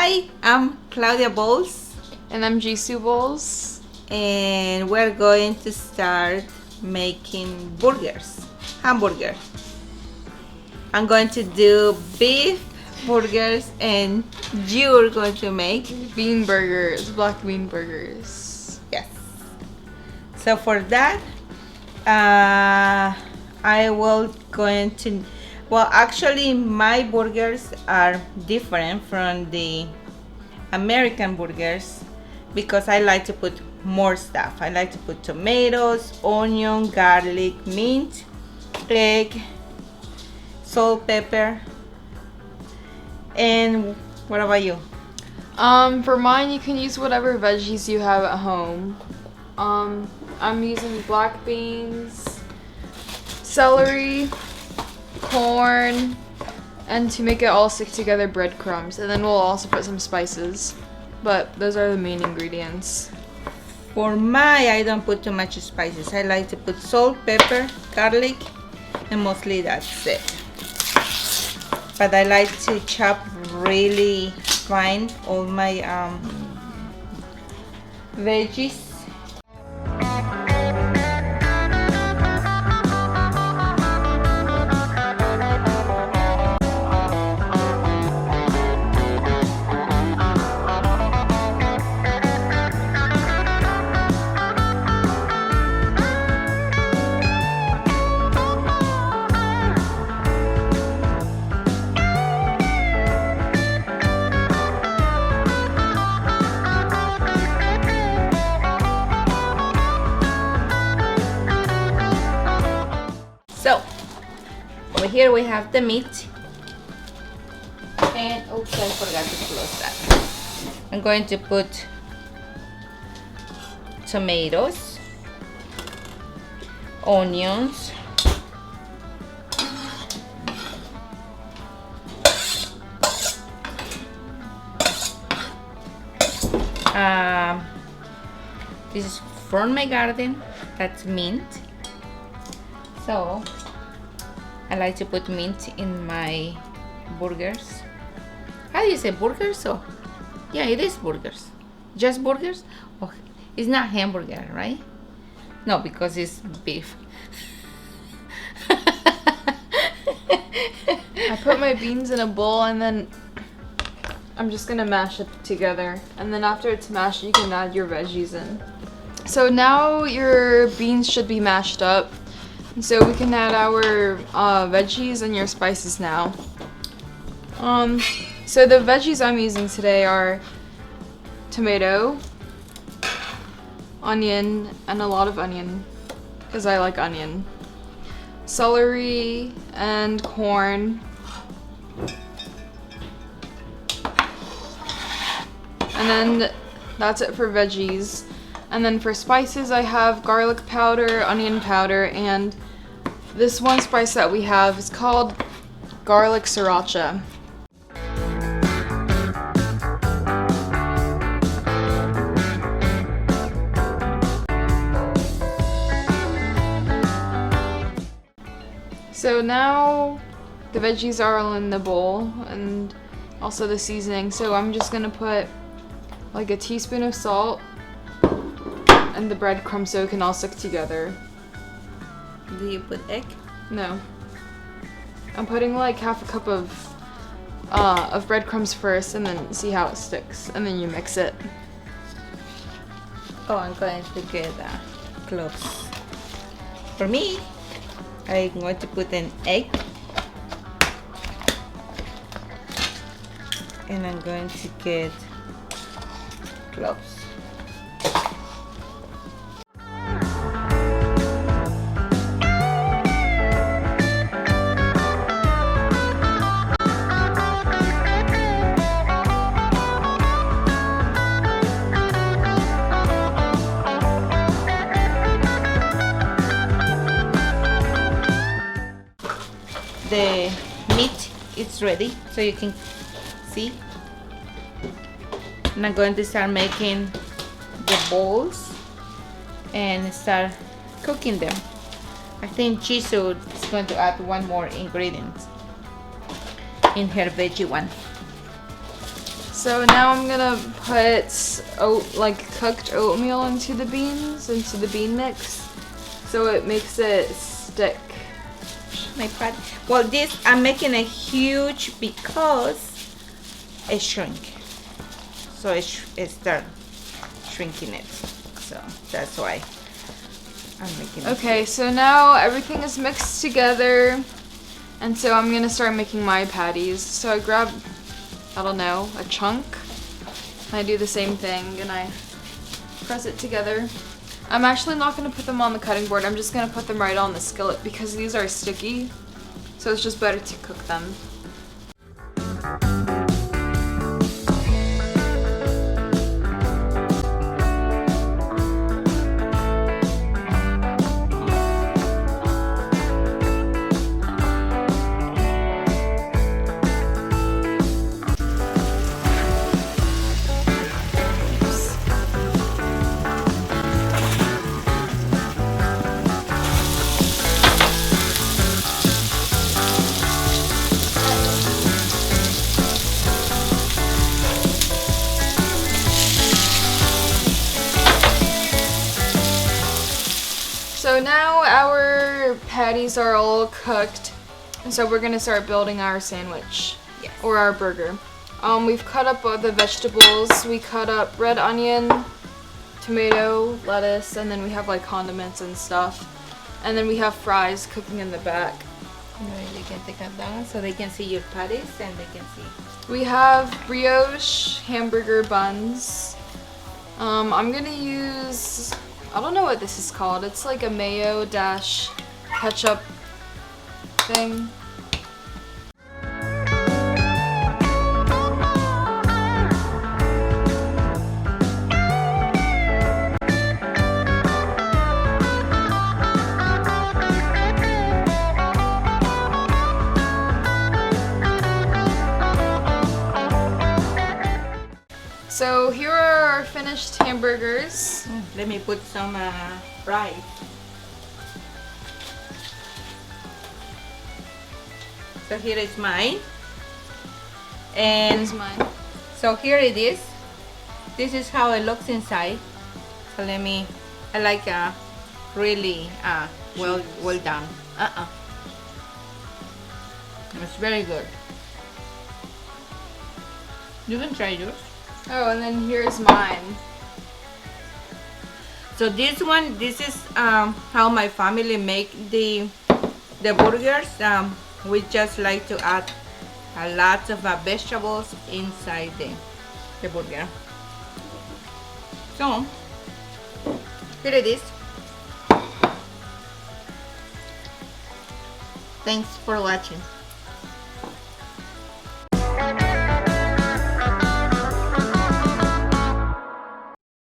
Hi, I'm Claudia Bowles, And I'm Jisoo Bowles. and we're going to start making hamburger. I'm going to do beef burgers, and you're going to make Bean burgers, black bean burgers. yes. So for that, I will going to. Well, actually, my burgers are different from the American burgers because I like to put more stuff. I like to put tomatoes, onion, garlic, mint, egg, salt, pepper. And what about you? For mine, you can use whatever veggies you have at home. I'm using black beans, celery, corn, and to make it all stick together, breadcrumbs. And then we'll also put some spices. But those are the main ingredients. For I don't put too much spices. I like to put salt, pepper, garlic, and mostly that's it. But I like to chop really fine all my veggies. So, over here we have the meat. And oops, I forgot to close that. I'm going to put tomatoes, onions, this is from my garden, that's mint. So I like to put mint in my burgers. How do you say burgers? Oh, yeah, it is burgers. Just burgers? Oh, it's not hamburger, right? No, because it's beef. I put my beans in a bowl and then I'm just gonna mash it together. And then after it's mashed, you can add your veggies in. So now your beans should be mashed up. So we can add our veggies and your spices now. So the veggies I'm using today are tomato, onion, and a lot of onion, because I like onion, celery, and corn, and then that's it for veggies. And then for spices, I have garlic powder, onion powder, and this one spice that we have is called garlic sriracha. So now the veggies are all in the bowl and also the seasoning. So I'm just gonna put like a teaspoon of salt and the breadcrumbs so it can all stick together. Do you put egg? No. I'm putting like half a cup of breadcrumbs first and then see how it sticks. And then you mix it. Oh, I'm going to get cloves. For me, I'm going to put an egg. And I'm going to get cloves. The meat is ready, so you can see. And I'm going to start making the balls and start cooking them. I think Jisoo is going to add one more ingredient in her veggie one. So now I'm gonna put cooked oatmeal into the bean mix, so it makes it stick. My patty. Well, this I'm making it huge because it shrink. So it start shrinking it. So that's why I'm making it. Okay, so now everything is mixed together, and so I'm gonna start making my patties. So I grab, I don't know, a chunk, and I do the same thing, and I press it together. I'm actually not gonna put them on the cutting board. I'm just gonna put them right on the skillet because these are sticky, so it's just better to cook them. So now our patties are all cooked, and so we're gonna start building our sandwich, Yes. or our burger. We've cut up all the vegetables. We cut up red onion, tomato, lettuce, and then we have like condiments and stuff. And then we have fries cooking in the back. You can take it down so they can see your patties and they can see. We have brioche hamburger buns. I'm gonna use, I don't know what this is called. It's like a mayo dash ketchup thing. So here are our finished hamburgers. Let me put some fries. So here is mine. And Here's mine. so here it is. This is how it looks inside. So let me, I like really well done. It's very good. You can try yours. Oh, and then here's mine. So this is how my family make the burgers. We just like to add a lot of vegetables inside the burger. So here it is. Thanks for watching.